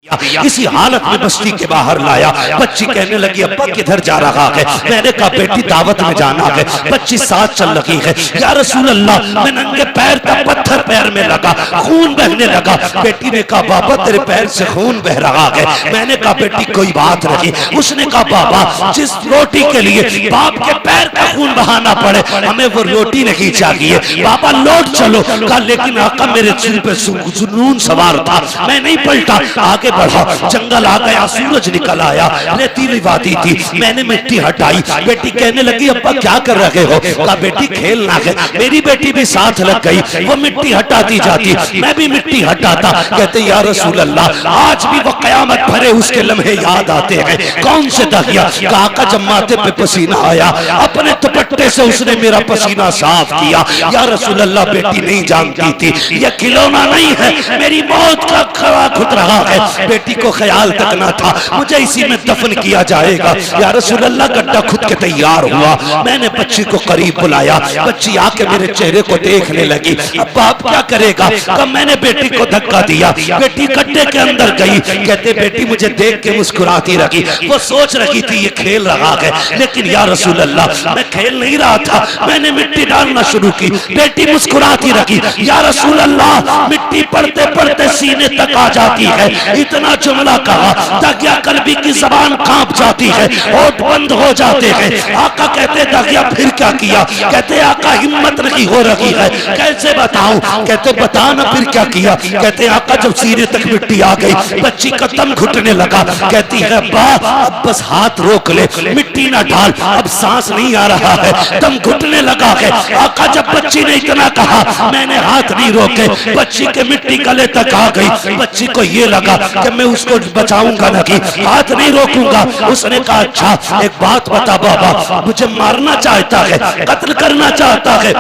इसी हालत में बस्ती के बाहर लाया। बच्ची कहने लगी अब्बा किधर जा रहा है? मैंने कहा बेटी दावत में जाना है। बच्ची साथ चल रही है। या रसूल अल्लाह, मैं नंगे पैर था, पत्थर पैर में लगा, खून बहने लगा। बेटी ने कहा बाबा तेरे पैर से खून बह रहा है। मैंने कहा बेटी कोई बात नहीं। उसने कहा बाबा जिस रोटी के लिए बाप के पैर का खून बहाना पड़े हमें वो रोटी नहीं चाहिए। बाबा लौट चलो। कहा लेकिन आका मेरे सिर पे जुनून सवार था, मैं नहीं पलटा। आगे बढ़ा, जंगल आ गया, सूरज निकल आया, रेतीली वादी थी। मैंने मिट्टी हटाई। बेटी कहने लगी अब्बा क्या कर रहे हो? कहा बेटी खेलना है। मेरी बेटी भी साथ लग गई, वो मिट्टी हटाती जाती, मैं भी मिट्टी हटाता। कहते या रसूल अल्लाह, आज भी वो कयामत भरे उसके लम्हे याद आते हैं। कौन से दहिया? काका जब माथे पे पसीना आया अपने दुपट्टे से उसने मेरा पसीना साफ किया। या रसूल अल्लाह, बेटी नहीं जानती थी ये खिलौना नहीं है, मेरी मौत का खड़ा खुद रहा है। बेटी को ख्याल तक ना था मुझे इसी में दफन किया जाएगा। या रसूल अल्लाह, गड्ढा खुद के तैयार हुआ। मैंने बच्ची को करीब बुलाया। बच्ची आके मेरे चेहरे को देखने लगी। अब बाप क्या करेगा? कब मैंने बेटी को धक्का दिया, बेटी गड्ढे के अंदर गई। कहते बेटी मुझे देख के मुस्कुराती रही। वो सोच रही थी ये खेल रहा है, लेकिन या रसूल अल्लाह मैं खेल नहीं रहा था, मैंने मिट्टी डालना शुरू की। बेटी मुस्कुराती रही। या रसूल अल्लाह, मिट्टी पड़ते पड़ते सीने तक आ जाती है। इतना जुमला कहा दगिया कल्बी की जबान कांप जाती है, होठ बंद हो जाते हैं। आका कहते दगिया फिर क्या किया? कहते आका हिम्मत नहीं हो रही है, कैसे बताऊं? कहते बता ना फिर क्या किया? कहते आका जब सीने तक मिट्टी आ गई बच्ची का दम घुटने लगा। कहती है बा अब बस हाथ रोक ले, मिट्टी ना डाल, अब सांस नहीं आ रहा है, दम घुटने लगा है। आका जब बच्ची ने इतना कहा मैंने हाथ नहीं रोके, बच्ची के मिट्टी गले तक आ गई। बच्ची को ये लगा कि मैं उसको बचाऊंगा नहीं, हाथ नहीं रोकूंगा। उसने कहा अच्छा एक बात बता बाबा, मुझे मारना चाहता है, कत्ल करना चाहता है?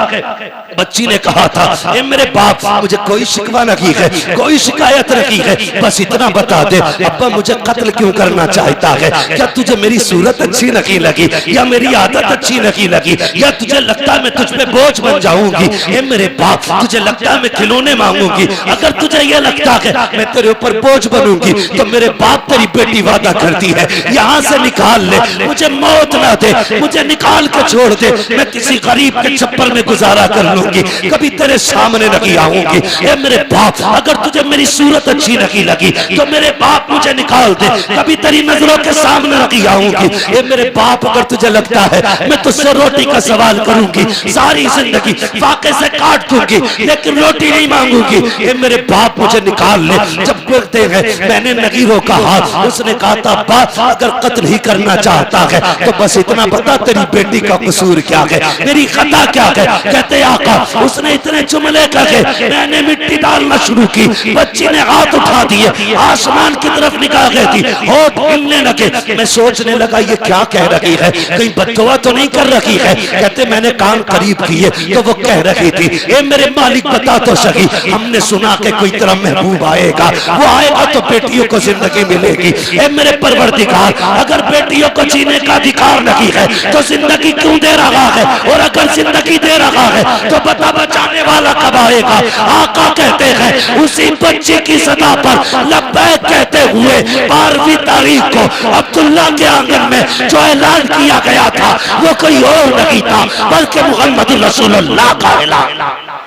बच्ची ने कहा था ए मेरे बाप मुझे कोई शिकवा नहीं है, कोई शिकायत नहीं है, बस इतना बता दे अब्बा मुझे कत्ल क्यों करना चाहता है? क्या तुझे मेरी सूरत अच्छी नहीं लगी, या मेरी आदत अच्छी नहीं लगी, या तुझे लगता है मैं तुझ पे बोझ बन जाऊंगी? ए मेरे बाप तुझे लगता है मैं खिलौने मांगूंगी? अगर तुझे ये लगता है मैं तेरे ऊपर बोझ बनूंगी तो मेरे बाप तेरी बेटी वादा करती है यहाँ से निकाल ले, मुझे मौत ना दे, मुझे निकाल के छोड़ दे, मैं किसी गरीब के छप्पर में गुजारा कर लूंगी, कभी तेरे सामने नहीं आऊंगी। ए मेरे बाप अगर तुझे मेरी सूरत अच्छी नहीं लगी तो मेरे बाप मुझे निकाल दे, कभी तेरी नजरों के सामने नहीं आऊंगी। ए मेरे बाप अगर तुझे लगता है मैं तुझसे रोटी का सवाल करूंगी, सारी जिंदगी फाके से काट दूंगी लेकिन रोटी नहीं मांगूंगी। ए मेरे बाप मुझे निकाल ले। जब बोलते हैं मैंने नहीं रोका हाथ, उसने कहा था बाप अगर कत्ल ही करना चाहता है तो बस इतना बता तेरी बेटी का कसूर क्या है, मेरी खता क्या है? कहते आका उसने इतने जुमले कहे, मैंने मिट्टी डालना शुरू की, बच्ची ने हाथ उठा दिए, आसमान की तरफ निकाल गई थी, होठ हिलने लगे। मैं सोचने लगा ये क्या कह रही है, कहीं बददुआ तो नहीं कर रही है? कहते मैंने कान करीब किए तो वो कह रही थी ए मेरे मालिक बता तो सही, हमने सुना कि कोई तेरा महबूब आएगा, वो आएगा तो बेटियों को जिंदगी मिलेगी। ए मेरे परवरदिगार अगर बेटियों को जीने का अधिकार नहीं है तो जिंदगी क्यों दे रहा है? और अगर जिंदगी दे रहा है तो बता बचाने वाला कब आएगा? आका कहते हैं उसी बच्चे की सदा पर लब्बैक कहते हुए 12वीं तारीख को अब्दुल्ला के आंगन में जो ऐलान किया गया था वो कोई और नहीं था बल्कि मुहम्मद रसूलुल्लाह का ऐलान।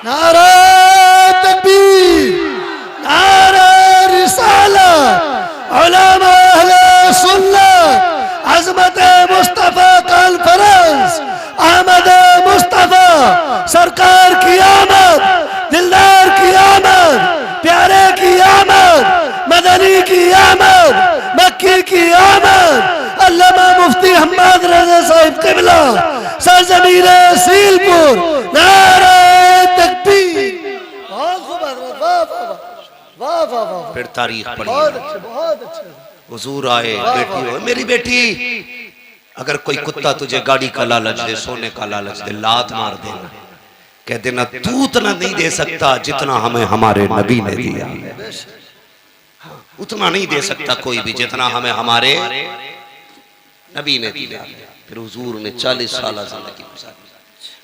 नारा तकबीर, नारा रिसालत, उलमा अहले सुन्नत, अज़मत मुस्तफा कॉन्फ्रेंस, अहमद मुस्तफा सरकार की आमद, दिलदार की आमद, प्यारे की आमद, मदनी की आमद, मक्की की आमद, अल्लामा मुफ्ती हम्माद रज़ा साहिब क़िबला सरज़मीन सीलपुर। नारा तकबीर। बहुत खूब हज़रत, वाह वाह वाह वाह वाह। फिर तारीख पढ़ी, बहुत अच्छे, बहुत अच्छे। हुजूर आए, बेटी हो मेरी बेटी, अगर कोई कुत्ता तुझे गाड़ी का लालच दे, सोने का लालच दे, लात मार देना, कह देना तू उतना नहीं दे सकता जितना हमें हमारे नबी ने दिया, उतना नहीं दे सकता कोई भी जितना हमें हमारे नबी ने दिया। फिर हुजूर ने 40 साल जिंदगी गुजारी,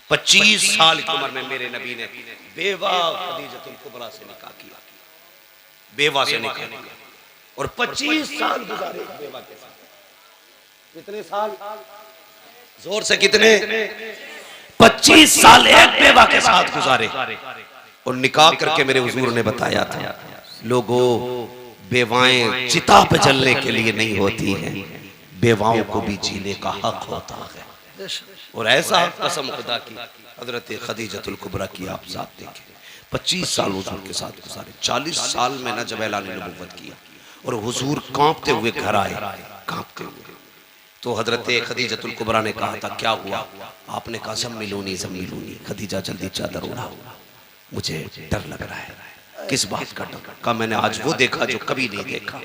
25 साल की उम्र में मेरे नबी ने बेवा खदीजतुल कुबरा से निकाह किया, बेवा से निकाह किया। और 25 साल गुजारे एक बेवा के साथ। कितने साल? जोर से कितने? 25 साल एक बेवा के साथ गुजारे। और निकाह करके मेरे हुजूर ने बताया था, लोगों बेवाएं चिता पे जलने के लिए नहीं होती हैं, बेवाओं को भी जीने का हक होता है। और ऐसा कसम खुदा की हजरत खदीजतुल कुबरा की आप साथ देखें, 25 साल हुजूर के साथ गुजारे। 40 साल में न जब ऐलान नबुव्वत किया और हुजूर कांपते हुए घर आए, कांपते हुए। तो हजरत खदीजतुल कुबरा ने कहा था, क्या हुआ? आपने कहा, ज़म्मिलूनी ज़म्मिलूनी। खदीजा जल्दी चादर उड़ाओ, मुझे डर लग रहा है। किस बात का डर? कहा, मैंने आज वो देखा जो कभी नहीं देखा।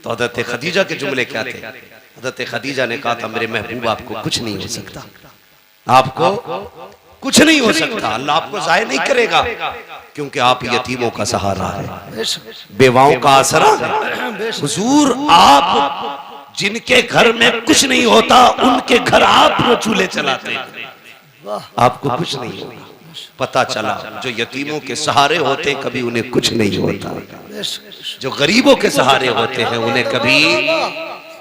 तो हजरत खदीजा के जुमले क्या थे? हजरत खदीजा ने कहा था, मेरे महबूब आपको कुछ नहीं हो सकता, आपको कुछ नहीं हो सकता, अल्लाह आपको ज़ाया नहीं करेगा, क्योंकि आप यतीमों का सहारा है, बेवाओं का आसरा। हुजूर आप जिनके घर में कुछ नहीं होता उनके घर आप वो चूल्हे चलाते, आपको कुछ नहीं होगा। पता चला जो यतीमों के सहारे होते कभी उन्हें कुछ नहीं होता, जो गरीबों के सहारे होते हैं उन्हें कभी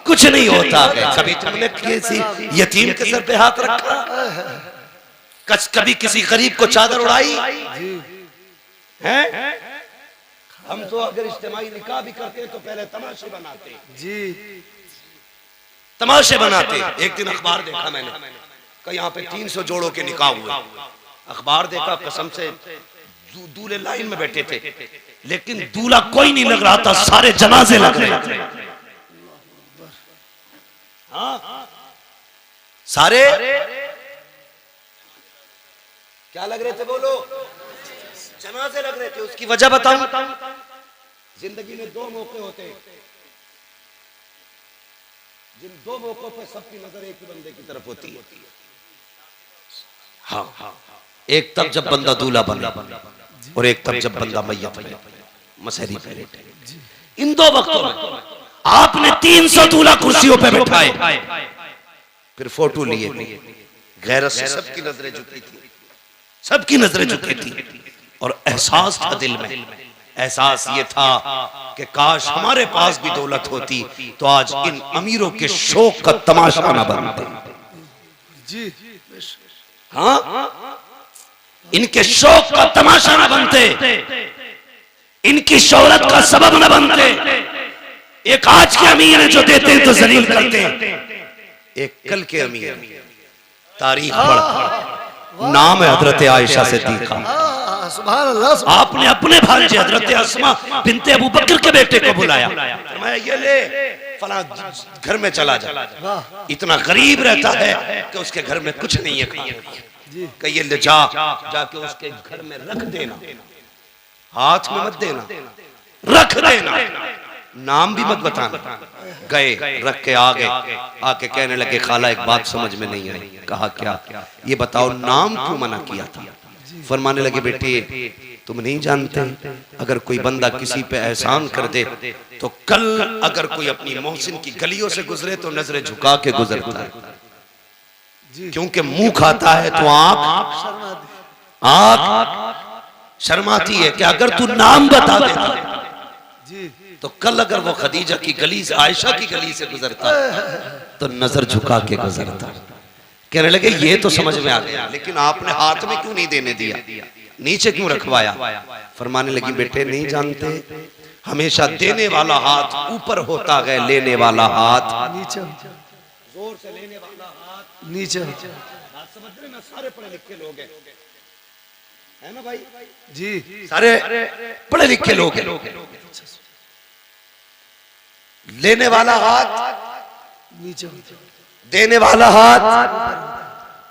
कुछ नहीं होता है। कभी तुमने किसी यतीम के सर पे हाथ रखा? कभी किसी गरीब को चादर उड़ाई है? हम तो अगर इज्तिमाई निकाह भी करते तो पहले तमाशे बनाते जी, तमाशे बनाते। एक दिन अखबार देखा मैंने कि यहाँ पे 300 जोड़ों के निकाह हुए। अखबार देखा, कसम से दूल्हे लाइन में बैठे थे, लेकिन दूल्हा कोई नहीं लग रहा था, सारे जनाजे लग रहे थे। हाँ, सारे क्या लग रहे थे? बोलो, जनाजे लग रहे थे। उसकी वजह बताऊं? जिंदगी में 2 मौके होते हैं, जिन 2 मौकों पर सबकी नजर एक ही बंदे की तरफ होती है। हाँ, एक तब जब बंदा दूल्हा बने और एक तब जब बंदा मैयत बने, मसहरी पे लेटे। इन 2 वक्तों में आपने 300 दूल्हा कुर्सियों पे बैठाए, फिर फोटो लिए, गैरत से सबकी नजरें झुकी थी, सबकी नजरें झुकी थी। और एहसास था दिल में, एहसास ये था कि काश हमारे पास भी दौलत होती तो आज इन अमीरों के शौक का तमाशा न बनता जी। हाँ, इनके शौक का तमाशा न बनते, इनकी शोहरत का सबब न बनते। एक आज के अमीर जो देते हैं तो जलील करते हैं, एक कल के अमीर तारीख पढ़, नाम है हजरत आयशा सिद्दीका। आपने अपने भांजे हजरत अस्मा बिनते अबू बकर के बेटे को बुलाया, मैं ये ले फला घर में चला जा। इतना गरीब रहता है कि उसके घर में कुछ नहीं है खाने, ये ले जाके उसके घर में रख देना, हाथ में मत देना, रख देना, नाम भी मत बताना। गए, रख के आ गए, आके कहने लगे, खाला एक बात समझ में नहीं आई। कहा, क्या? ये बताओ नाम क्यों मना किया था? फरमाने लगे, बेटे तुम नहीं जानते, अगर कोई बंदा किसी पे एहसान कर दे तो कल अगर कोई अपनी मोहसिन की गलियों से गुजरे तो नजरें झुका के गुजरता है, क्योंकि मुंह खाता है तो आंख शर्माती है कि अगर तू नाम बता देता तो कल अगर वो खदीजा की गली से, आयशा की गली से गुजरता तो नजर झुका के गुजरता। कहने लगे, ये तो समझ में आ गया, लेकिन आपने हाथ में क्यों नहीं देने दिया, नीचे क्यों रखवाया? फरमाने लगी, बेटे नहीं जानते, हमेशा देने वाला हाथ ऊपर होता है, लेने वाला हाथ नीचे, जोर से लेने वाला हाथ नीचे। बात समझ रहे ना? सारे पढ़े लिखे लोग है ना भाई जी, सारे पढ़े लिखे लोग हैं। लेने वाला हाथ नीचे, देने वाला हाथ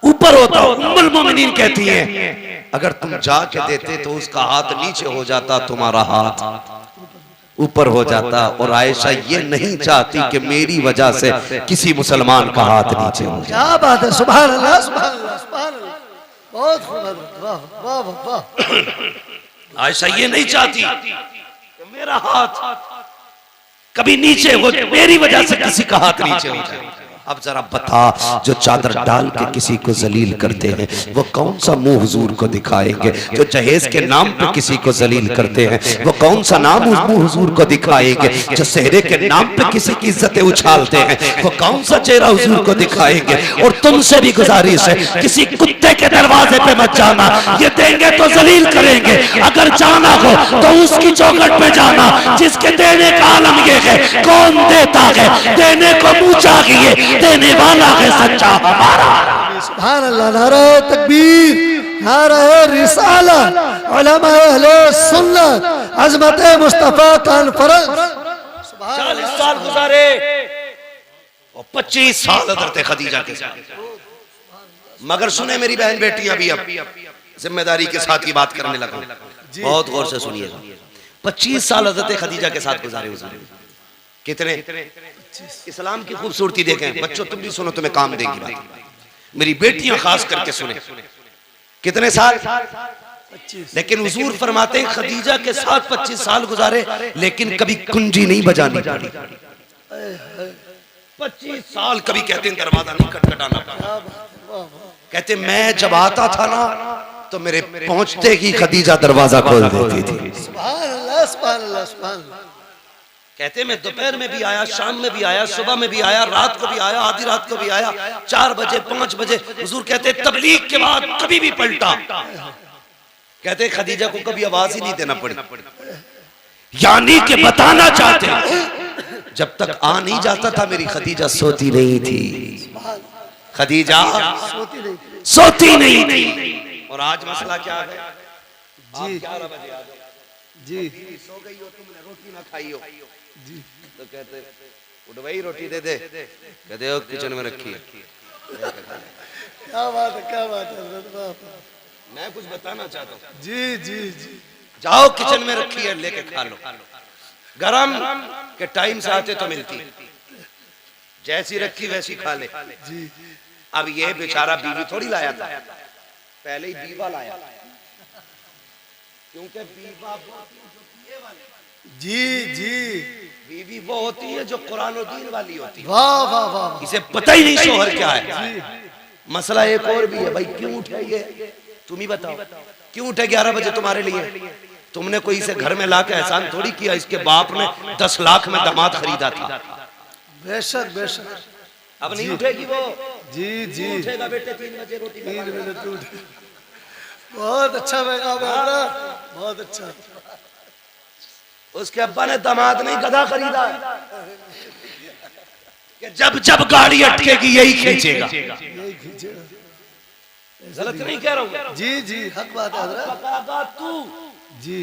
ऊपर होता। उम्मुल मोमिनीन कहती है, अगर तुम जाके देते तो उसका हाथ नीचे हो जाता, तुम्हारा हाथ ऊपर हो जाता। और आयशा ये नहीं चाहती कि मेरी वजह से किसी मुसलमान का हाथ नीचे हो जाए। क्या बात है, सुभान अल्लाह, सुभान अल्लाह, सुभान अल्लाह, बहुत वाह वाह वाह। आयशा ये नहीं चाहती कि मेरा हाथ कभी नीचे हो, मेरी वजह से किसी का हाथ नीचे हो जाए। अब जरा बता, जो चादर डाल के किसी को जलील करते हैं वो कौन सा मुंह हुजूर को दिखाएंगे? जो जहेज के नाम पे किसी को जलील करते हैं वो कौन सा नाम मुंह हुजूर को दिखाएंगे? जो सेहरे के नाम पे किसी की इज्जतें उछालते हैं वो कौन सा चेहरा हुजूर को दिखाएंगे? और तुमसे भी गुजारिश है, किसी कुत्ते के दरवाजे पे मत जाना, ये देंगे तो जलील करेंगे। अगर जाना हो तो उसकी चौखट पे जाना जिसके देने का आलम ये है। कौन देता है? देने को मुंह चाहिए, देने वाला है सच्चा हमारा। सुभान अल्लाह, नारा तकबीर, नारा रिसालत, उलमा अहले सुन्नत, अज़मत मुस्तफा कॉन्फ्रेंस। 40 साल गुजारे और 25 साल हज़रत खदीजा के साथ। मगर सुने मेरी बहन बेटियां भी, अब जिम्मेदारी के साथ ही बात करने लगा, बहुत गौर से सुनिएगा। 25 साल हज़रत खदीजा के साथ गुजारे हुजूर। कितने? इस्लाम की खूबसूरती देखें बच्चों, तुम भी सुनो, तुम्हें काम देगी बात। मेरी बेटियां खास करके सुने, कितने साल? 25। लेकिन हुजूर फरमाते हैं खदीजा के साथ 25 साल गुजारे, लेकिन कभी कुंजी नहीं बजानी पड़ी। 25 साल कभी कहते हैं दरवाजा नहीं खटखटाना पड़ा। कहते मैं जब आता था ना तो मेरे पहुंचते ही खदीजा दरवाजा खोल देती थी। सुभान अल्लाह, सुभान अल्लाह, सुभान अल्लाह। कहते मैं दोपहर में भी आया, शाम में भी आया, सुबह में भी आया, रात को भी आया, आधी रात को भी आया, 4 बजे 5 बजे। हुजूर कहते तबलीग के बाद कभी भी पलटा। कहते खदीजा को कभी आवाज ही नहीं देना पड़ी, यानी कि बताना चाहते जब तक आ नहीं जाता था मेरी खदीजा सोती नहीं थी। खदीजा सोती नहीं थी। और आज मसला क्या है जी? 11 बजे आ जाओ जी, सो गई हो तुमने, रोटी ना खाई हो जी, तो कहते उठ भाई रोटी दे दे, कहते हो किचन में रखी है। क्या बात है, क्या बात है। मैं कुछ बताना चाहता हूँ जी जी जी, जाओ किचन में रखी है लेके खा लो। गरम के टाइम से आते तो मिलती, जैसी रखी वैसी खा ले जी। अब ये बेचारा बीवी थोड़ी लाया था, पहले ही बीवा लाया, क्योंकि बीवा जी जी, बीवी वो होती है जो कुरान और दीन वाली होती है। वाह वाह वाह, इसे पता ही नहीं शोहर क्या है। मसला एक और भी है भाई, क्यों उठे ये तुम ही बताओ, क्यों उठे 11 बजे तुम्हारे लिए? तुमने कोई इसे घर में लाके एहसान थोड़ी किया, इसके बाप ने 10 लाख में दामाद खरीदा था। बेशक बेशक। अब नहीं उठेगी वो जी जी, उठेगा बेटे 3 बजे रोटी 3 बजे तो उठे। बहुत अच्छा पैगाम है, बहुत अच्छा। उसके अब्बा ने दामाद नहीं गधा खरीदा कि जब जब गाड़ी अटकेगी यही खींचेगा। यही खींचेगा, गलत नहीं कह रहा हूँ जी जी, हक बात है हज़रत। तू जी,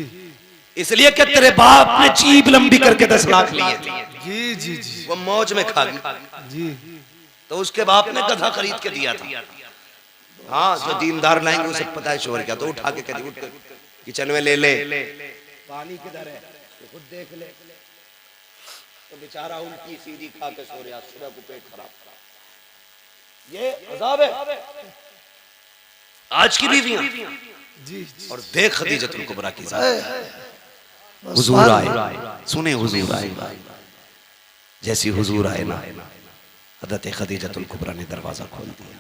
इसलिए कि तेरे बाप ने जीभ लंबी करके 10 लाख लिए थे, जी जी जी, वो मौज में खा गई, जी, तो उसके बाप ने गधा खरीद के दिया था। हाँ, जो दीनदार लाएंगे उसे पता है शोर क्या, तो उठा के कहती उठ किचन में ले ले, पानी किधर है खुद देख ले। तो बेचारा उल्टी सीधी खा के सो रहा, सुबह को पेट खराब। ये अज़ाब है आज की बीवियां जी। और देख खदीजतुल कुबरा की ज़ात। हुजूर आए, सुने हुजूर आए, जैसी हुजूर आए ना हज़रत खदीजतुल कुबरा ने दरवाजा खोल दिया।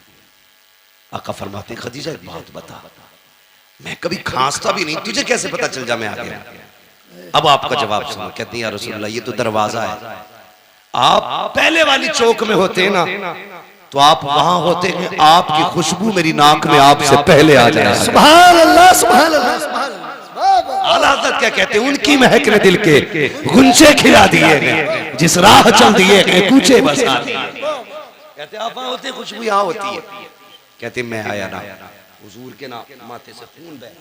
आका फरमाते खदीजा एक बात बता, मैं कभी खांसता भी नहीं, तुझे कैसे पता चल जा मैं आ गया? अब आपका जवाब सुनो। कहती या रसूलल्लाह ये तो दरवाजा है, आप पहले वाली चौक में होते ना तो आप वहां होते हैं, आपकी खुशबू मेरी नाक में आपसे पहले आ जाए। सुभान अल्लाह, सुभान अल्लाह, सुभान अल्लाह। आला हज़रत क्या कहते हैं, उनकी महक ने दिल के गुंजे खिला दिए हैं, जिस राह चल दिए हैं कूचे बसा दिए। कहते आप वहां होते, खुशबू यहाँ होती है। कहते मैं आया ना, हुजूर के ना माथे से खून बह,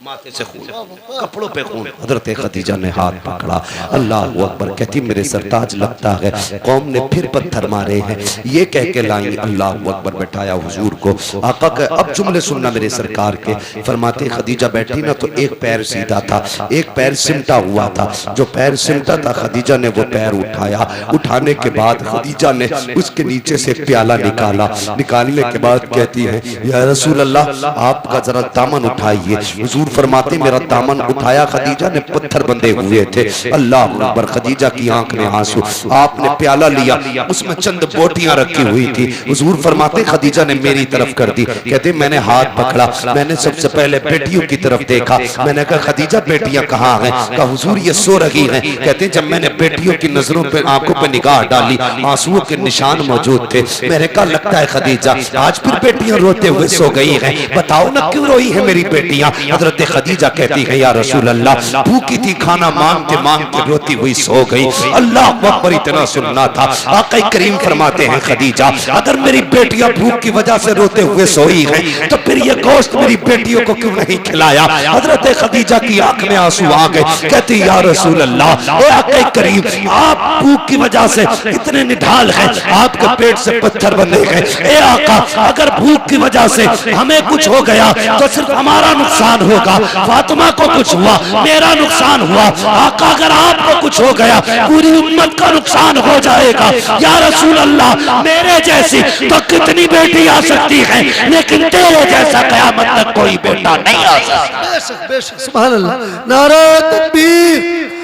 माथे से खून, कपड़ों पे खून। हज़रत खदीजा ने हाथ पकड़ा, अल्लाह अकबर। कहती मेरे सरताज लगता है कौम ने फिर पत्थर मारे हैं, ये कह के लाई अल्लाह अकबर, बैठाया हुजूर को। आका के अब जुमले सुनना मेरे सरकार के। फरमाते खदीजा बैठी ना तो एक पैर सीधा था, एक पैर सिमटा हुआ था। जो पैर सिमटा था खदीजा ने वो पैर उठाया, उठाने के बाद खदीजा ने उसके नीचे से प्याला निकाला। निकालने के बाद कहती है या रसूल अल्लाह आपका जरा दामन उठाइए। हुजूर फरमाते मेरा दामन उठाया, खदीजा ने पत्थर बंधे हुए थे। अल्लाह अकबर, खदीजा की आंख में आंसू। आपने प्याला लिया, उसमें चंद बोटियां रखी हुई थी। हुजूर फरमाते खदीजा ने मेरी तरफ कर दी। कहते मैंने हाथ पकड़ा, मैंने सबसे पहले बेटियों की तरफ देखा। मैंने कहा खदीजा बेटियां कहाँ हैं? कहा हुजूर ये सो रही हैं। कहते जब मैंने बेटियों की नजरों पे आंखों पे निगाह डाली, आंसुओं के निशान मौजूद थे। मैंने कहा लगता है खदीजा आज फिर बेटियां रोते हुए सो गई हैं, बताओ ना क्यों रोई है मेरी बेटियां? हजरत खदीजा कहती है या रसूल अल्लाह, भूखी थी, खाना मांगते मांगते रोती हुई सो गई। अल्लाह अकबर, इतना सुनना था। आका करीम फरमाते हैं खदीजा अगर मेरी बेटियां भूख की वजह से रोते हुए सोई हैं तो फिर ये गोश्त मेरी बेटियों को क्यों नहीं खिलाया? हजरत खदीजा की आंख में आंसू आ गए। कहती या रसूल अल्लाह, ए आका करीम आप भूख की वजह से इतने निढाल हैं, आपके पेट से पत्थर बंधे गए। ए आका अगर भूख की वजह से हमें कुछ हो गया तो सिर्फ हमारा नुकसान होगा, फातिमा को कुछ हुआ मेरा नुकसान हुआ। आका अगर आपको कुछ हो गया पूरी उम्मत का नुकसान हो जाएगा। या रसूल अल्लाह मेरे जैसी तो कितनी बेटी आ सकती है, लेकिन तेरे जैसा क़यामत तक कोई बेटा नहीं आ सकता। बेशक बेशक, सुभान अल्लाह। नारा तकबीर,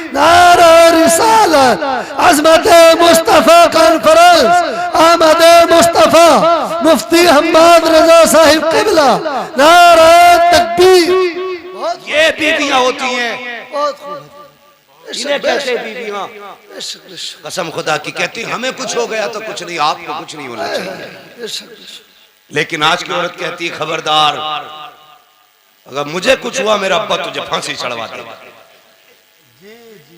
नारा रिसालत, अज़मत मुस्तफ़ा कॉन्फ्रेंस, आमद मुस्तफ़ा, मुफ्ती हम्माद रजा साहिब क़िबला, नारा तकबीर। ये बीवियां होती हैं, बहुत खूब, इन्हें कहते हैं बीवियां। बेशक बेशक कसम खुदा की कहती हमें कुछ हो गया तो कुछ नहीं, आपको कुछ नहीं होना चाहिए। बेशक बेशक। लेकिन आज की औरत कहती है खबरदार, अगर मुझे कुछ हुआ मेरा अब्बा तुझे फांसी चढ़वा देगा।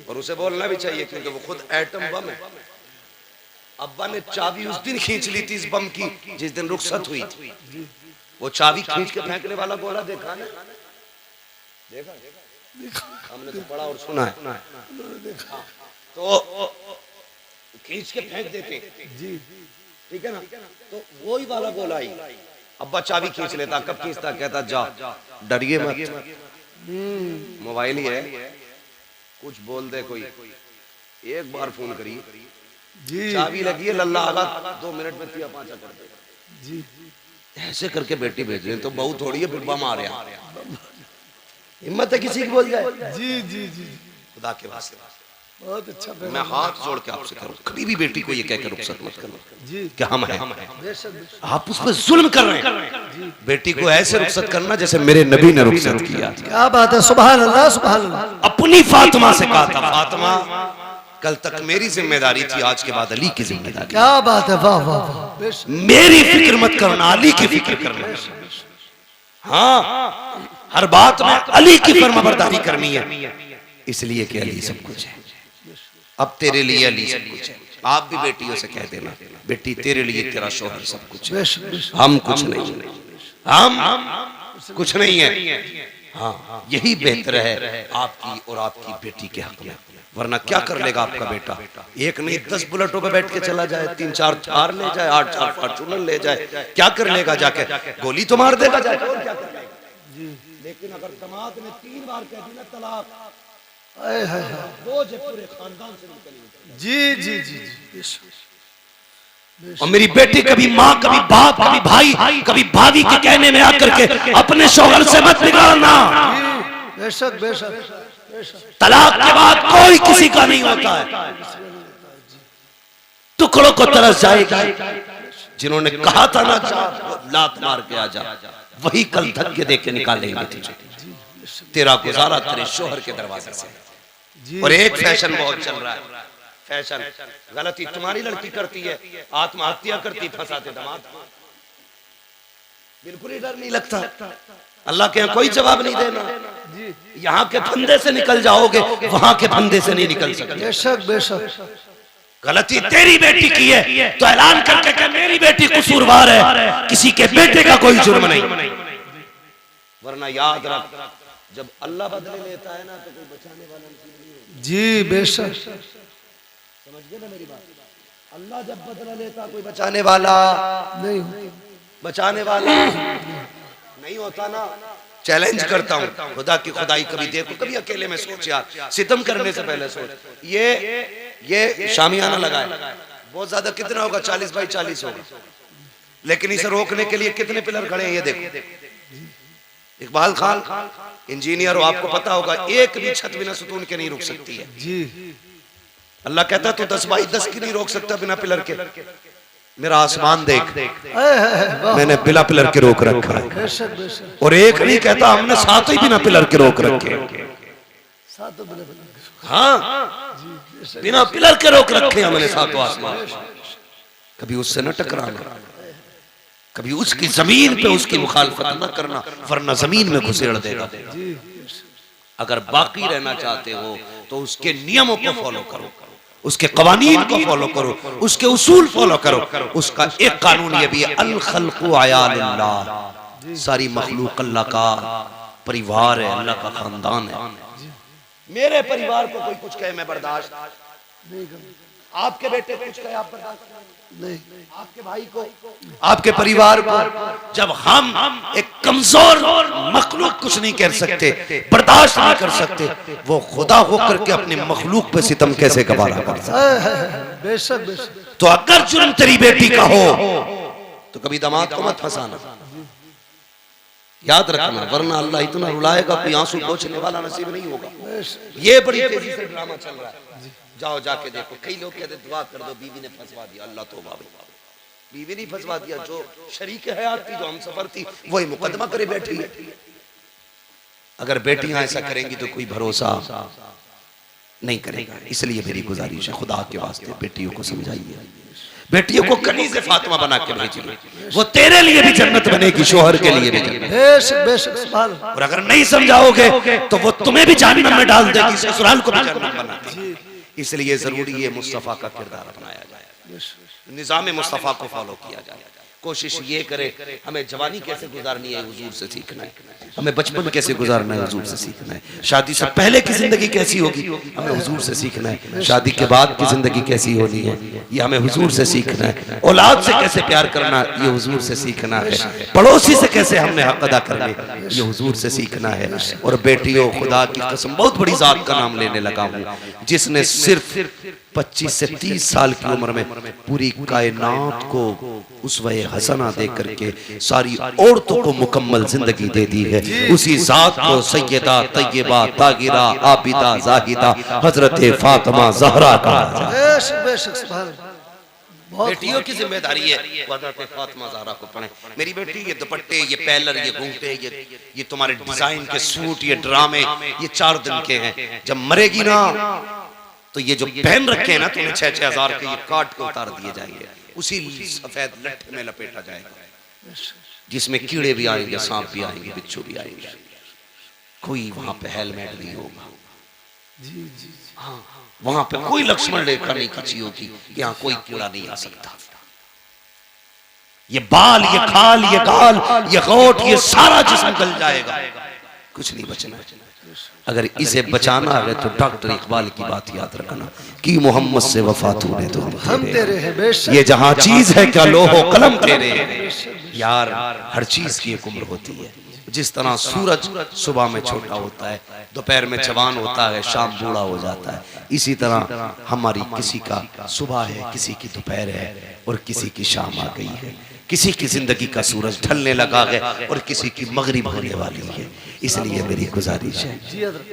और उसे बोलना भी चाहिए क्योंकि वो खुद एटम बम है। अब्बा ने चाबी उस दिन खींच ली थी इस बम की जिस दिन रुखसत हुई थी। वो चाबी खींच के फेंकने वाला गोला देखा ना? देखा हमने तो पढ़ा और सुना है। तो खींच के फेंक देते जी, ठीक है ना? तो वही वाला गोला ही अब्बा चाबी खींच लेता। कब खींचता? कहता जा डरिए मत, मोबाइल ही है, कुछ बोल दे कोई, एक बार फोन करिए जी, चाबी लगी है, लल्ला आगा 2 मिनट में 3-5 कर देगा जी। ऐसे करके बेटी भेज रहे तो बहू थोड़ी है फिर बम आ रहा। हिम्मत है किसी की बोल जाए जी जी जी, खुदा के वास्ते बहुत अच्छा। मैं हाथ जोड़ के आपसे करूं कभी भी बेटी को ये कह के रुखसत मत करना जी कि हम हैं। बेशक बेशक। आप उस पर जुल्म कर रहे हैं। बेटी को ऐसे रुखसत करना जैसे मेरे नबी ने रुखसत किया। क्या बात है, सुभान अल्लाह सुभान अल्लाह। अपनी फातिमा से कहा था फातिमा कल तक मेरी जिम्मेदारी थी, आज के बाद अली की जिम्मेदारी। क्या बात है, वाह वाह वाह। मेरी फिक्र मत करना, अली की फिक्र करना। हाँ हर बात में अली की फरमाबरदारी करनी है, इसलिए कि अली सब कुछ है। अब तेरे लिए अली सब कुछ है। आप भी बेटियों से कह देना बेटी तेरे लिए तेरा शौहर सब कुछ है, हम कुछ नहीं, हम कुछ नहीं है। हाँ यही बेहतर है आपकी और आपकी बेटी के हक में। वरना क्या कर लेगा आपका बेटा? एक नहीं 10 बुलेटों पे बैठ के चला जाए, 3-4 थार ले जाए, 8-4 फॉर्च्यूनर ले जाए, क्या कर लेगा? जाके गोली तो मार देगा जाके, और क्या कर लेगा? लेकिन अगर दामाद ने 3 बार कह दी ना तलाक, बोझ पूरे खानदान से निकलेगी। जी जी जी जी। और मेरी बेटी कभी माँ, कभी बाप, कभी भाई, कभी भाभी के कहने में आकर के अपने शौहर से मत बिगाड़ना। बेशक बेशक। तलाक के बाद कोई किसी का नहीं होता है, टुकड़ों को तरस जाएगी। जिन्होंने कहा था ना लात मार के आजा, वही कल धक्के दे के निकालेंगे तुझे। तेरा गुजारा तेरे शोहर के दरवाजे से। और एक फैशन बहुत चल रहा है, फैशन गलती तुम्हारी लड़की करती है, आत्महत्या करती, फंसाते दामाद को। बिल्कुल ही डर नहीं लगता। अल्लाह के यहाँ कोई जवाब नहीं देना। यहाँ के फंदे से निकल जाओगे, वहां के फंदे से नहीं निकल सकते। बेशक बेशक। गलती तेरी बेटी की है तो ऐलान करके कि मेरी बेटी कसूरवार है, किसी के बेटे का कोई जुर्म नहीं। वरना याद रख जब अल्लाह बदले लेता है ना तो कोई बचाने वाला नहीं। जी बेशक। समझ गए ना मेरी बात? अल्लाह जब बदला लेता कोई बचाने वाला नहीं, बचाने वाला नहीं होता ना। चैलेंज करता हूँ खुदा की खुदाई कभी देखो, कभी अकेले में सोच यार, सितम करने से पहले सोच। ये शामियाना लगा है, बहुत ज्यादा कितना होगा? 40 बाई 40 होगा, लेकिन इसे रोकने के लिए कितने पिलर खड़े हैं ये देखो। इकबाल खान इंजीनियर हो, आपको पता होगा एक भी छत बिना सुतून के नहीं रुक सकती है जी। अल्लाह कहता तो 10 बाई 10 की नहीं रोक सकता बिना पिलर के। मेरा आसमान देख, मैंने बिना पिलर के रोक रखा है। बेशक बेशक। और एक नहीं कहता, हमने 7 ही बिना पिलर के रोक रखे। सातों बिना पिलर। हाँ, बिना पिलर के रोक रखे हमने 7 आसमान। कभी उससे न टकराना, कभी उसकी जमीन पे उसकी मुखालफत न करना, वरना जमीन में घुसेड़ देगा। अगर बाकी रहना चाहते हो तो उसके नियमों को फॉलो करो, उसके कवानीन को फॉलो करो, उसके उसूल फॉलो करो। उसका एक कानून ये भी है, अल खल्क़ु अयालुल्लाह, सारी मखलूक अल्लाह का परिवार है, अल्लाह का खानदान है। मेरे परिवार को कोई कुछ कहे मैं बर्दाश्त नहीं करूं। आपके बेटे कुछ कहे आप बर्दाश्त नहीं, आपके भाई को, आपके परिवार को। जब हम एक कमजोर मखलूक कुछ नहीं कर सकते, बर्दाश्त नहीं कर सकते, वो खुदा होकर के अपने मखलूक पे सितम कैसे गवारा कर सकता है? बेशक बेशक। तो अगर जुर्म तेरी बेटी का हो तो कभी दामाद को मत फंसाना, याद रखना, वरना अल्लाह इतना रुलाएगा कोई आंसू पोंछने वाला नसीब नहीं होगा। ये बड़ी तेजी से ड्रामा चल रहा है। जाओ जाके देखो, कई लोग कहते दुआ कर दो बीवी ने फंसवा दिया, अल्लाह तौबा। बीवी नहीं फंसवा दिया, जो शरीक हयात थी, जो हम सफर थी, वही मुकदमा करे बैठी है। अगर बेटियां ऐसा करेंगी तो कोई भरोसा नहीं करेगा। इसलिए मेरी गुजारिश है, खुदा के वास्ते बेटियों को समझाइए, बेटियों को कनीज़े फातिमा बना के भेजिए, वो तेरे लिए भी जन्नत बनेगी, शोहर के लिए भी जन्नत। बेशक बेशक सुभान अल्लाह। और अगर नहीं समझाओगे तो वो तुम्हें भी जहन्नम में डाल देगी, ससुराल को भी जहन्नम बना देगी। इसलिए जरूरी है मुस्तफा का किरदार अपनाया जाए, निजाम मुस्तफा को फॉलो किया जाए। कोशिश ये करे, हमें जवानी कैसे गुजारनी है हुजूर से सीखना है, हमें बचपन कैसे गुजारना है हुजूर से सीखना है, शादी से पहले की जिंदगी कैसी होगी हमें हुजूर से सीखना है, शादी के बाद की जिंदगी कैसी होनी है ये हमें हुजूर से सीखना है, औलाद से कैसे प्यार करना ये हुजूर से सीखना है, पड़ोसी से कैसे हमने हक अदा करने ये हुजूर से सीखना है। और बेटियों, खुदा की कसम बहुत बड़ी जात का नाम लेने लगा हूँ, जिसने सिर्फ 25 से 30 साल की उम्र में पूरी कायनात को उसवे हसना दे करके सारी औरतों को मुकम्मल जिंदगी दे दी है, उसी जात को सैयदा तैयबा तागिरा आबिदा जाहिदा हजरत फातिमा जहरा कहा जाए। बेशक बेशक सुभान अल्लाह। बेटियों की जिम्मेदारी है हजरत फातिमा जहरा को पढ़े। मेरी बेटी ये दुपट्टे, ये पैलर, ये घूंघटे, ये तुम्हारे डिजाइन के सूट, ये ड्रामे, ये 4 दिन के हैं। जब मरेगी ना तो ये जो पहन रखे हैं ना तुम्हें 6-6 हजार के, ये काट के उतार दिए जाएंगे, उसी सफेद लट्ठे में लपेटा जाएगा जिसमें कीड़े भी आएंगे, सांप भी आएंगे, बिच्छू भी आएंगे। कोई वहां पे हेलमेट नहीं होगा, जी जी। हाँ, वहां पे कोई लक्ष्मण रेखा नहीं खींची होगी कि यहाँ कोई कीड़ा नहीं आ सकता। ये बाल, ये खाल, ये गाल, ये होठ, ये सारा जिस्म गल जाएगा, कुछ नहीं बचना। अगर इसे बचाना है तो डॉक्टर इकबाल की बात याद रखना कि मोहम्मद से वफा तूने तो हम तेरे हैं। बेशक ये जहां चीज है क्या लोहो कलम तेरे हैं। यार, हर चीज की एक उम्र होती है। जिस तरह सूरज सुबह में छोटा होता है, दोपहर में जवान होता है, शाम बूढ़ा हो जाता है, इसी तरह हमारी किसी का सुबह है, किसी की दोपहर है और किसी की शाम आ गई है। किसी की जिंदगी का सूरज ढलने लगा है और किसी की मगरिब होने वाली है। इसलिए मेरी गुजारिश है,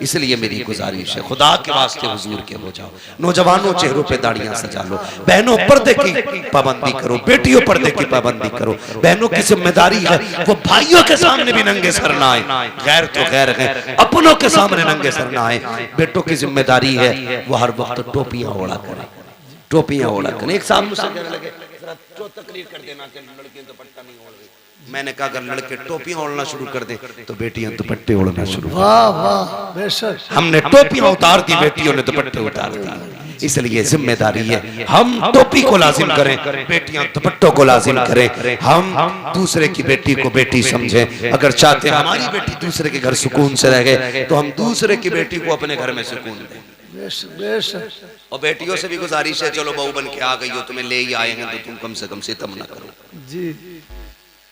इसलिए मेरी गुजारिश है, खुदा के वास्ते हुजूर के हो जाओ। नौजवानों, चेहरों पे दाढ़ियां सजा लो। बहनों, पर्दे की पाबंदी करो। बेटियों, पर्दे की पाबंदी करो। बहनों की जिम्मेदारी है वो भाइयों के सामने भी नंगे सर ना आए, गैर तो गैर है, अपनों के सामने नंगे सर ना आए। बेटों की जिम्मेदारी है वो हर वक्त टोपियां ओढ़ा करें, टोपियां ओढ़ा करें। एक साहब मुझसे कहने लगे, जो तकरीर कर देना कि लड़कियां दुपट्टा नहीं ओढ़ रही। मैंने कहा अगर लड़के टोपियां ओढ़ना शुरू कर दे तो बेटियां दुपट्टे ओढ़ना शुरू। वाह वाह बेशक। हमने टोपियां उतार दी, बेटियों ने दुपट्टे उतार दिए। इसलिए जिम्मेदारी है हम टोपी को लाजिम करें, बेटियां दुपट्टों को लाजिम करें। हम दूसरे की बेटी को बेटी समझें। अगर चाहते हैं हमारी बेटी दूसरे के घर सुकून से रह गए तो हम दूसरे की बेटी को अपने घर में सुकून दें। और बेटियों से भी गुजारिश है, चलो बहू बन के आ गई हो, तुम्हें ले ही आए हैं तो तुम कम से कम सितम ना करो जी।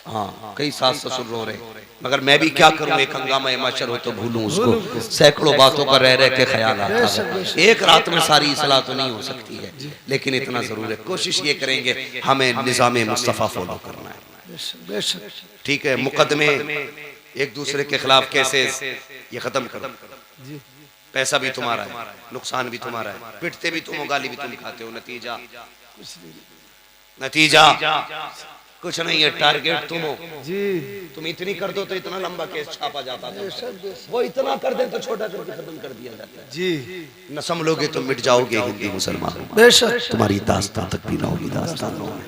हाँ, कई सास ससुर रो रहे, मगर मैं भी क्या करूं, एक हंगामा माशर हो तो भूलूं उसको। सैकड़ों बातों का रह के ख्याल आता है। एक रात में सारी इस्लाह तो नहीं हो सकती है, लेकिन इतना जरूर है, कोशिश ये करेंगे हमें निज़ाम मुस्तफ़ा फॉलो करना है। ठीक है, मुकदमे एक दूसरे के खिलाफ केसेस ये खत्म करो। पैसा भी तुम्हारा है, नुकसान भी तुम्हारा है, पिटते भी तुम हो, गाली भी तुम खाते हो, नतीजा कुछ नहीं है। टारगेट तुम हो जी। तुम इतनी कर दो तो इतना लंबा केस छापा जाता था, वो इतना कर दे तो छोटा करके खत्म कर दिया जाता है जी। न संभलोगे तो मिट जाओगे हिंदी मुसलमान, बेशक तुम्हारी दास्तान तक भी ना होगी, दास्तान ना होगी।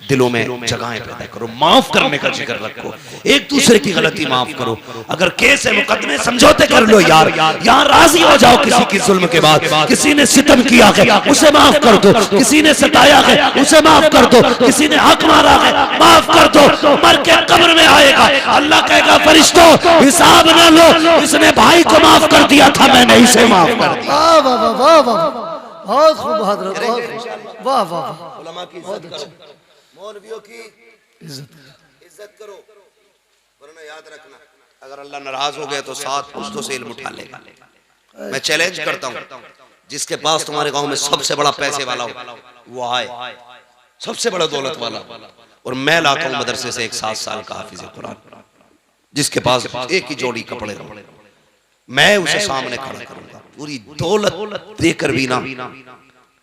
दिलों में जगहें पैदा करो, माफ करने का जिक्र रखो, एक दूसरे की गलती माफ करो। अगर केस है, मुकदमे, समझौते कर लो यार, यहाँ राजी हो जाओ। किसी की जुल्म के बाद किसी ने सितम किया है उसे माफ कर दो, किसी ने सताया है उसे माफ कर दो, किसी ने हक मारा है माफ कर दो। मर के कब्र में आएगा, अल्लाह कहेगा फरिश्तों हिसाब ना लो, इसने भाई को माफ कर दिया था, मैंने इसे माफ कर दिया। वाह वाह वाह वाह, बहुत खूब, बहुत वाह वाह। उलमा की इज्जत करो, मौलवियों की इज्जत करो, वरना याद रखना अगर अल्लाह नाराज हो गया तो 7 पुश्तों से इल्म उठा लेगा। मैं चैलेंज करता हूँ, जिसके पास तुम्हारे गांव में सबसे बड़ा पैसे वाला हो वो आए, सबसे बड़ा दौलत वाला, और मैं लाता हूँ मदरसे से एक 7 साल का हाफिज कुरान, जिसके पास एक ही जोड़ी कपड़े हो, मैं उसे सामने खड़ा करूंगा। पूरी दौलत देकर भी ना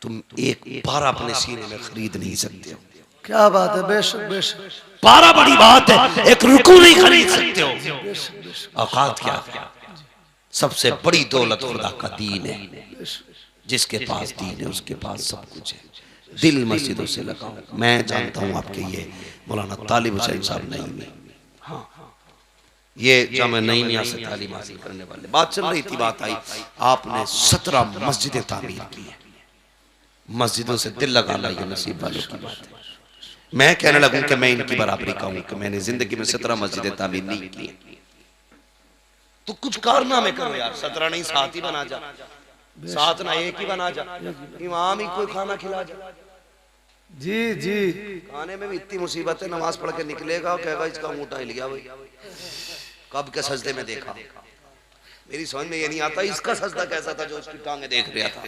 तुम एक पारा अपने सीने में खरीद नहीं सकते हो। क्या बात है, बेशक बेशक, पारा बड़ी बात है, एक रुकू नहीं खरीद सकते हो। औकात क्या है? सबसे बड़ी दौलत खुदा का दीन है, जिसके पास दीन है उसके पास सब कुछ है। दिल मस्जिदों से लगाओ। मैं जानता हूँ आपके ये मौलाना तालिब हुसैन साहब नहीं में, हाँ ये जामे नईमिया से तालीम हासिल करने वाले, बात चल रही थी, बात आई, आपने 17 मस्जिदें तामीर की है। मस्जिदों से दिल लगाना ये नसीब वालों की बात है। मैं कहने लगूं कि मैं इनकी बराबरी का हूं कि मैंने जिंदगी में 17 मस्जिदें तामीर नहीं की, तो कुछ कारनामे करो यार। 17 नहीं 7 ही बना जा, 7 ना 1 ही बना जा, इमाम ही कोई खाना खिला जा। जी जी, खाने में भी इतनी मुसीबत है, नमाज पढ़ के निकलेगा और कहेगा इसका ऊँटा हिल गया भाई, कब के सजदे में देखा। मेरी समझ में ये नहीं आता इसका सजदा कैसा था जो उसकी टांगे देख रहा था।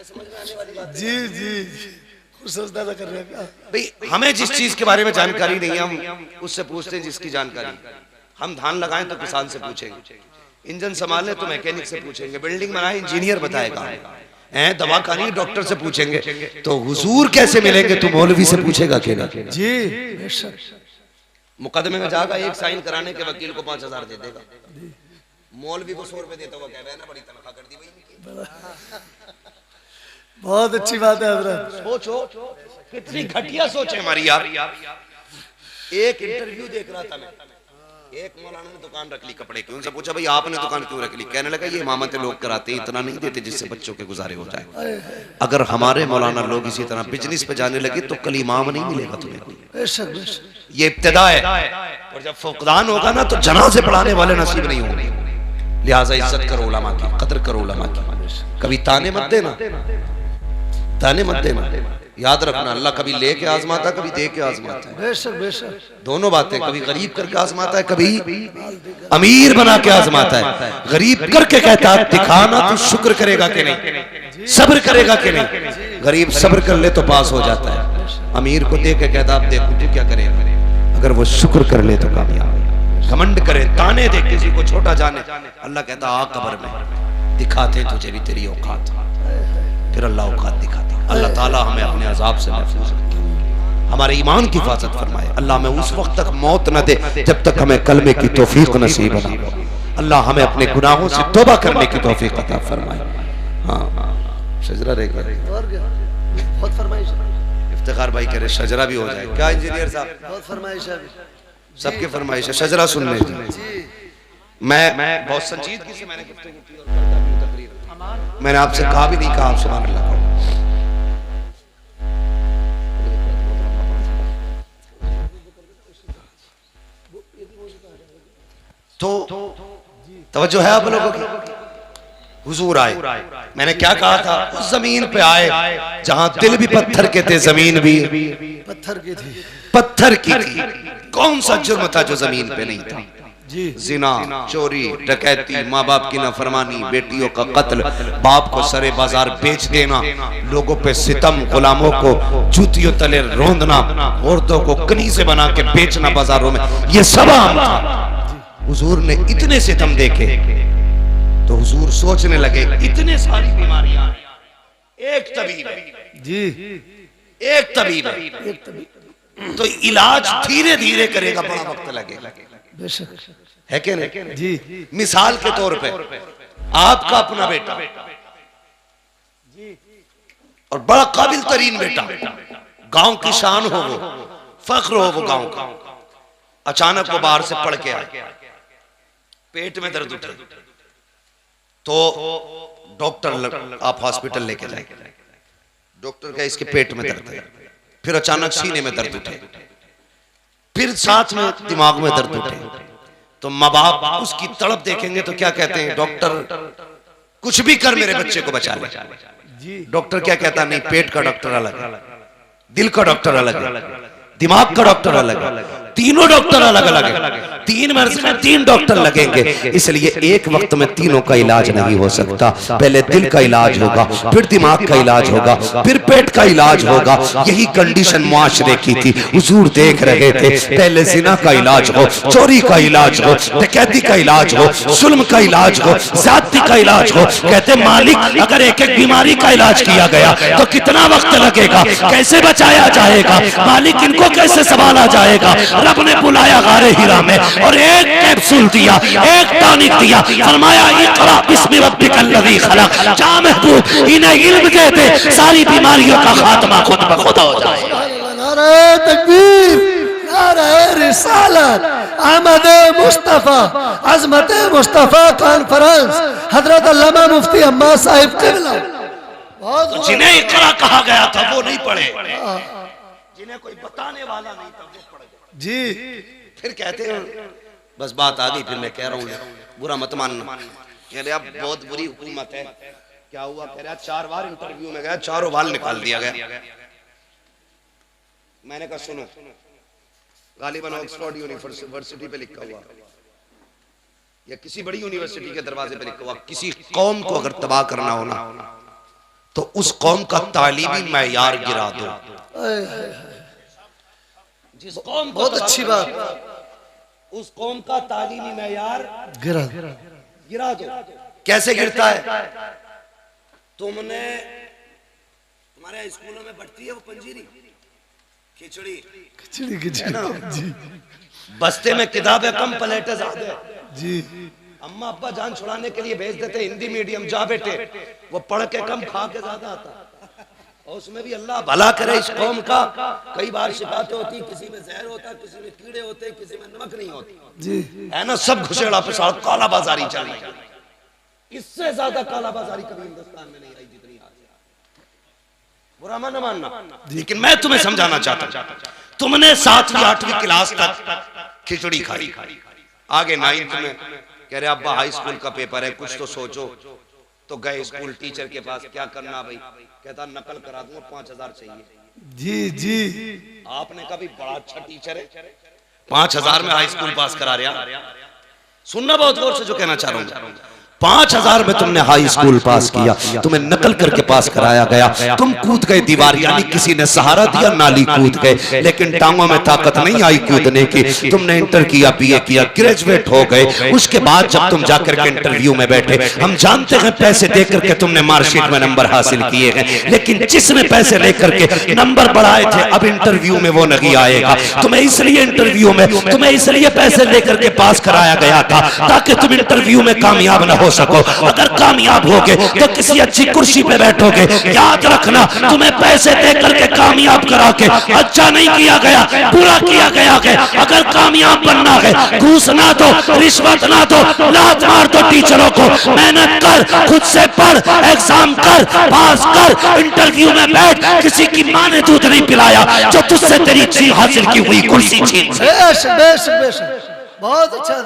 समझ में आने वाली बात जी जी, खुद सजदा कर रहे हैं भाई। हमें जिस चीज के बारे में जानकारी नहीं है हम उससे पूछते हैं जिसकी जानकारी। हम धान लगाएं तो किसान से पूछेंगे, इंजन संभालें तो मैकेनिक से पूछेंगे, बिल्डिंग बनाए इंजीनियर बताएगा, दवा खानी डॉक्टर से पूछेंगे, तो हुजूर कैसे मिलेंगे तो मौलवी से पूछेगा अकेला जी। मुकदमे में जाएगा, एक साइन कराने के वकील को 5000 दे देगा, मौलवी को 100 रुपए देता हुआ कह रहा है ना, बड़ी तनख्वाह कर दी भाई। बहुत अच्छी बात है हजरत, सोचो कितनी घटिया सोच है हमारी यार। एक इंटरव्यू देख रहा था मैं, एक मौलाना ने दुकान रख ली कपड़े की, उनसे पूछा भाई आपने दुकान क्यों रख ली? कहने लगा ये इमामतें लोग कराते हैं, इतना नहीं देते जिससे बच्चों के गुजारे हो जाए। अगर हमारे मौलाना लोग इसी तरह बिजनेस पे जाने लगे तो कल इमाम नहीं मिलेगा तुम्हें। ये इब्तिदा है, और जब फुकदान होगा ना तो जनाजे पढ़ाने वाले नसीब नहीं होंगे। लिहाजा इज्जत करो उलमा की, कदर करो उलमा की, कभी ताने मत देना, ताने मत देना। याद रखना अल्लाह कभी लेके आजमाता है, कभी दे के आजमाता है, बेशक बेशक, दोनों बातें। कभी गरीब करके आजमाता है, कभी अमीर बना के आजमाता है। गरीब करके कहता है दिखाना तो शुक्र करेगा कि नहीं, सब्र करेगा कि नहीं। गरीब सब्र कर ले तो पास हो जाता है, अमीर को दे के कहता आप देखो तू क्या करेगा, अगर वो शुक्र कर ले तो कामयाब। घमंड करे, ताने दे, किसी को छोटा जाने, अल्लाह कहता आ कब्र में दिखाते तुझे भी तेरी औकात, फिर अल्लाह औकात दिखाता। अल्लाह ताला हमें अपने अजाब से महफूज रखे, हमारे ईमान की हिफाजत फरमाए। अल्लाह हमें उस वक्त तक मौत न दे जब तक हमें कलमे की तौफीक नसीब न हो। अल्लाह हमें अपने गुनाहों से तौबा करने की तौफीक अता फरमाए। हाँ शजरा रहेगा, बहुत फरमाइश। इफ्तिखार भाई कह रहे शजरा भी हो जाए क्या इंजीनियर साहब? बहुत फरमाइश है, सबके फरमाइश है, शजरा सुनने जी। मैं बहुत संजीदगी से मैंने मैंने आपसे कहा भी नहीं कहा आप सुभान अल्लाह कहो। तो तवज्जो है आप लोगों की? हुजूर आए, मैंने क्या कहा था, उस जमीन पे आए जहां दिल भी पत्थर के थे, जमीन भी पत्थर की थी, पत्थर की थी। कौन सा जुर्म था जो जमीन पे नहीं था? जिना, चोरी, डकैती, माँ बाप की नाफरमानी, बेटियों का कत्ल, बाप को सरे बाजार बेच देना, लोगों पे सितम, गुलामों को जूतियों तले रोंदना, औरतों को कनीज़े बना के बेचना बाजारों में, ये सब आम था। हुजूर ने इतने सितम देखे तो हुजूर सोचने लगे इतने सारी बीमारियां, एक तबीब है जी, एक तबीब है तो इलाज धीरे धीरे करेगा, बड़ा वक्त लगेगा, है कि नहीं जी। मिसाल के तौर पे आपका अपना बेटा और बड़ा काबिल तरीन बेटा, गांव की शान हो, वो फख्र हो वो गांव का, अचानक वो बाहर से पढ़ के आए, पेट में दर्द उठे तो डॉक्टर, आप हॉस्पिटल लेके जाए, डॉक्टर का इसके पेट में दर्द है, फिर अचानक सीने में दर्द उठे, फिर साथ में दिमाग में दर्द उठे, तो माँ बाप उसकी तड़प देखेंगे तो क्या कहते हैं, डॉक्टर कुछ भी कर मेरे बच्चे को बचा ले। डॉक्टर क्या कहता, नहीं, पेट का डॉक्टर अलग है, दिल का डॉक्टर अलग है, दिमाग का डॉक्टर अलग है, तीनों डॉक्टर अलग अलग है, 3 मर्ज में 3 डॉक्टर लगेंगे, इसलिए एक वक्त में तीनों का इलाज नहीं हो सकता। पहले दिल का इलाज होगा, फिर दिमाग का इलाज होगा, फिर पेट का इलाज होगा। यही कंडीशन मुआशरे की थी। हुजूर देख रहे थे, पहले जिना का इलाज हो, चोरी का इलाज हो, डकैती का इलाज हो, जुल्म का इलाज हो, ज्यादती का इलाज हो। कहते मालिक अगर एक एक बीमारी का इलाज किया गया तो कितना वक्त लगेगा, कैसे बचाया जाएगा मालिक, इनको कैसे संभाला जाएगा। रब ने बुलाया गारे हिरा में और एक कैप्सूल दिया, एक टॉनिक दिया, फरमाया इक़रा बिस्मि रब्बिकल लज़ी खलक़। जा महबूब इन्हें इल्म दे दे, सारी बीमारियों का खात्मा खुद ब खुद हो जाए। नारे तकबीर, नारे रिसालत, अहमद मुस्तफा, अज़मत मुस्तफा कॉन्फ्रेंस, हजरत अल्लामा मुफ्ती अम्मा साहिब क़िबला। तो जिन्हें इक़रा कहा गया था वो नहीं पढ़े, जिन्हें कोई बताने वाला नहीं था वो पढ़ गए जी। फिर कहते हैं बस बात आ गई, फिर मैं कह रहा हूँ बुरा मत मानना। कह रहे अब बहुत बुरी हुकूमत है। क्या हुआ? कह रहा 4 बार इंटरव्यू में गया, 4 बार निकाल दिया गया। मैंने कहा सुनो, गालिबन ऑक्सफोर्ड यूनिवर्सिटी पे लिखा हुआ या किसी बड़ी यूनिवर्सिटी के दरवाजे पे लिखा हुआ, किसी कौम को अगर तबाह करना हो ना तो उस कौम का तालीमी मैयार गिरा दो। जिस कौम, बहुत अच्छी बात, उस कौम का तालीमी मैयार गिरा दो। कैसे गिरता है? तुमने, हमारे स्कूलों में बढ़ती है वो पंजीरी, खिचड़ी है ना, बस्ते में किताबें कम, प्लेटें ज्यादा जी। अम्मा अब्बा जान छुड़ाने के लिए भेज देते हिंदी मीडियम, जा बेटे, वो पढ़ के कम खा के ज्यादा आता। और उसमें भी अल्लाह भला करे इस कौम का, कई बार शिकायतें होती, किसी में जहर होता, किसी में कीड़े होते, किसी में नमक नहीं होती जी, है ना, सब घुसेड़ा पिसाड़, काला बाजारी चल रही। इससे ज्यादा काला बाजारी कभी हिंदुस्तान में नहीं आई जितनी आज। बुरा न मानना, लेकिन मैं तुम्हें समझाना चाहता हूं, तुमने 7वीं 8वीं क्लास तक खिचड़ी खाई, आगे 9th में कह रहे अब्बा हाई स्कूल का पेपर है, कुछ तो सोचो। तो गए स्कूल टीचर के पास, क्या करना भाई? कहता नकल करा दूंगा, 5000 चाहिए जी जी। आपने कभी बड़ा अच्छा टीचर है, 5000 में हाई स्कूल पास करा रहा। सुनना बहुत गौर से जो कहना चाह रहा हूं, 5000 में तुमने हाई स्कूल पास किया, तुम्हें नकल करके पास कराया गया, तुम कूद गए दीवार, यानी किसी ने सहारा दिया, नाली कूद गए, लेकिन टांगों में ताकत नहीं आई कूदने की। तुमने इंटर किया, बीए किया, ग्रेजुएट हो गए। उसके बाद जब तुम जाकर के इंटरव्यू में बैठे, हम जानते हैं पैसे देकर के तुमने मार्कशीट में नंबर हासिल किए हैं, लेकिन जिसने पैसे लेकर के नंबर बढ़ाए थे अब इंटरव्यू में वो नहीं आएगा। तुम्हें इसलिए इंटरव्यू में, तुम्हें इसलिए पैसे लेकर के पास कराया गया था ताकि तुम इंटरव्यू में कामयाब न हो सको। अगर कामयाब होगे तो किसी अच्छी कुर्सी पे बैठोगे। याद रखना, तुम्हें पैसे दे करके कामयाब करा के अच्छा नहीं किया गया, पूरा किया गया है। अगर कामयाब बनना है, घूस ना दो, रिश्वत ना दो, लात मार दो टीचरों को। मेहनत कर, खुद से पढ़, एग्जाम कर, पास कर, इंटरव्यू में बैठ। किसी की मां ने दूध नहीं पिलाया जो तुझसे तेरी चीज हासिल की हुई कुर्सी छीन सके। बहुत अच्छा,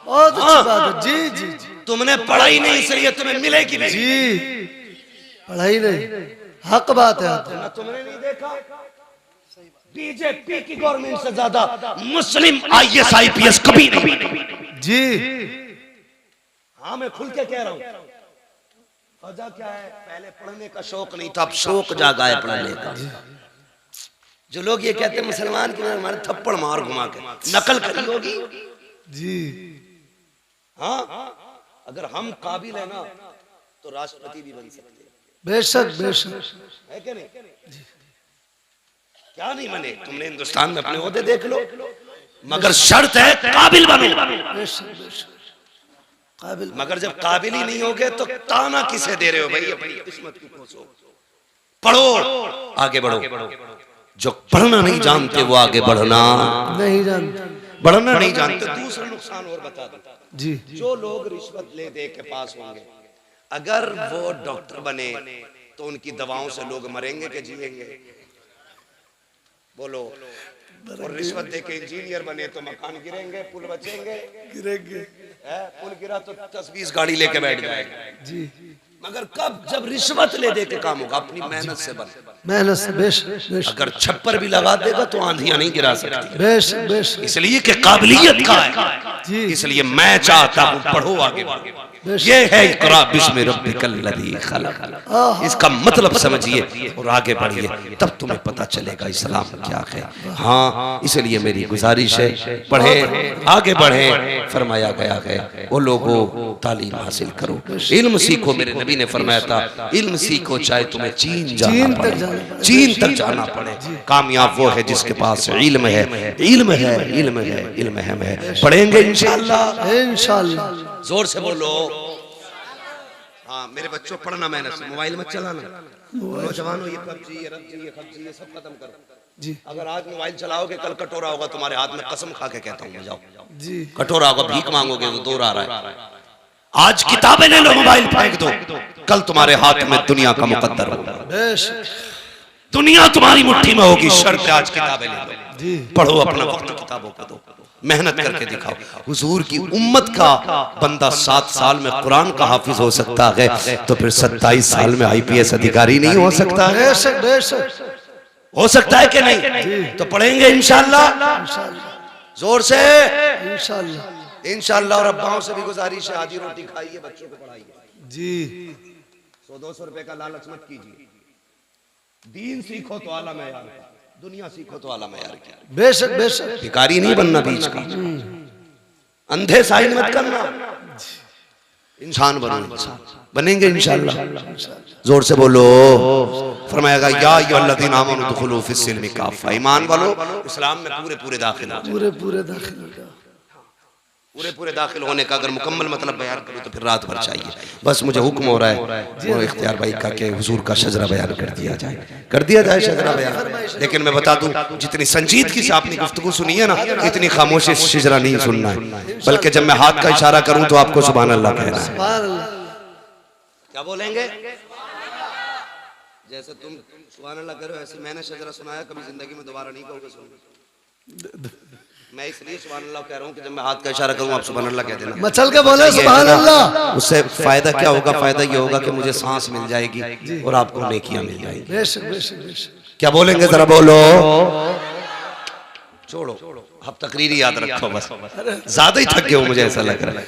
बहुत अच्छी बात है जी जी जी। तुमने पढ़ाई नहीं, इसलिए तुम्हें मिलेगी नहीं जी, पढ़ाई नहीं, हक बात है। तुमने नहीं देखा बीजेपी की गवर्नमेंट से ज्यादा मुस्लिम IAS IPS कभी नहीं। जी हाँ मैं खुल के कह रहा हूँ। वजह क्या है? पहले पढ़ने का शौक नहीं था, अब शौक जागा है पढ़ने का। जो लोग ये कहते हैं मुसलमान की हमारे थप्पड़ मार घुमा के नकल करी होगी। जी हाँ अगर हम काबिल है ना तो राष्ट्रपति भी बन सकते हैं। बेशक बेशक है क्या नहीं? क्या नहीं बने? तुमने हिंदुस्तान में अपने ओहदे देख लो, मगर शर्त है काबिल बनो। बेशक बेशक काबिल। मगर जब काबिल ही नहीं होगे तो ताना किसे दे रहे हो भाई? अपनी किस्मत की कोसो। पढ़ो, आगे बढ़ो। जो पढ़ना नहीं जानते वो आगे बढ़ना नहीं जानते, बढ़ना नहीं जानते। दूसरा नुकसान और बता दो जी। जो लोग रिश्वत ले दे के पास होंगे, अगर वो डॉक्टर बने तो उनकी दवाओं से लोग मरेंगे कि जिएंगे? बोलो। और रिश्वत दे के इंजीनियर बने तो मकान गिरेंगे, पुल बचेंगे? गिरेंगे पुल गिरा तो 10-20 गाड़ी लेके बैठ जाएगा। जी। मगर कब? जब रिश्वत ले दे के काम होगा। अपनी मेहनत से बन। मेहनत से बेशक बेशक अगर छप्पर भी लगा देगा तो आंधियां नहीं गिरा सकती, बेशक बेशक इसलिए कि काबिलियत का है। जी। इसलिए मैं चाहता हूँ पढ़ो, आगे बढ़ो। ये है इक़रा बिस्मि रब्बिकल लज़ी खलक़। इसका मतलब समझिए और आगे बढ़िए, तब तुम्हें पता चलेगा इस्लाम क्या है। हाँ इसलिए मेरी गुजारिश है पढ़े, आगे बढ़े। फरमाया गया है वो लोगों तालीम हासिल करो, इल्म सीखो। मेरे नबी ने फरमाया था इल्म सीखो चाहे तुम्हें चीन जाना पड़े, चीन तक जाना पड़े। कामयाब वो है जिसके पास इल्म है, इल्म है, इल्म है, इल्म है। पढ़ेंगे इंशाअल्लाह, इंशाअल्लाह। जोर से बोलो। हाँ मेरे बच्चों पढ़ना मेहनत से, मोबाइल मत चलाना। नौजवानों ये PUBG, ये RUBG, ये PUBG, ये सब खत्म करो जी। अगर आज मोबाइल चलाओगे कल कटोरा होगा तुम्हारे हाथ में। कसम खा के कहता हूँ, जाओ जी। कटोरा होगा, भीख मांगोगे वो दूर आ रहा है। आज किताबें ले लो, मोबाइल फेंक दो, कल तुम्हारे हाथ में दुनिया का मुकद्दर होगा। बेशक दुनिया तुम्हारी मुट्ठी में होगी। शर्त है आज किताबें ले लो, जी। पढ़ो, अपना वक्त किताबों को दो, मेहनत करके दिखाओ। हुजूर की उम्मत का बंदा 7 साल में कुरान का हाफिज हो सकता है तो फिर 27 साल में IPS अधिकारी नहीं हो सकता है? बेशक बेशक हो सकता है कि नहीं? तो पढ़ेंगे इंशाअल्लाह, जोर से इंशाअल्लाह। इंशाअल्लाह। और अब्बाओं से भी गुजारिश है आधी रोटी खाइए, बच्चों को पढ़ाइए जी। 100-200 रुपए का लालच मत कीजिए। दीन सीखो तो आला मयार का, दुनिया सीखो तो आला मयार की। बेशक बेशक भिखारी नहीं बनना बीच का, अंधे साइन मत करना, इंसान बनो। इंसान बनेंगे इंशाअल्लाह, जोर से बोलो। फरमाएगा या अय्युहल्लज़ीना आमनू उदखुलू फिस्सिल्मि काफ़ा। ईमान वालो इस्लाम में पूरे पूरे दाखिल हो। पूरे पूरे दाखिल हो जाओ। पूरे पूरे दाखिल होने का अगर मुकम्मल मतलब बयान करूं तो फिर रात भर चाहिए। बस मुझे हुक्म हो रहा है वो इख्तियार भाई का के हुजूर का शजरा बयान कर दिया जाए, शजरा बयान। लेकिन मैं बता दूं जितनी संजीदगी से आपने गुफ्तगू सुनी है ना, इतनी खामोशी से शजरा नहीं सुनना है, बल्कि जब मैं हाथ का इशारा करूं तो आपको सुभान अल्लाह कहना है। सुभान अल्लाह। क्या बोलेंगे? जैसे तुम सुभान अल्लाह करो ऐसे मैंने शजरा सुनाया, कभी जिंदगी में दोबारा नहीं कहोगे सुनना। मैं इसलिए सुभान अल्लाह कह रहा हूँ कि जब मैं हाथ का इशारा करूँ आप सुभान अल्लाह कह देना। मचल के बोले सुभान अल्लाह। उससे फायदा क्या होगा? फायदा ये होगा कि मुझे सांस मिल जाएगी और आपको नेकियां मिल जाएगी। बेशक बेशक बेशक। क्या बोलेंगे जरा बोलो। छोड़ो अब तकरीरी याद रखो, बस ज्यादा ही थक गए हो मुझे ऐसा लग रहा है।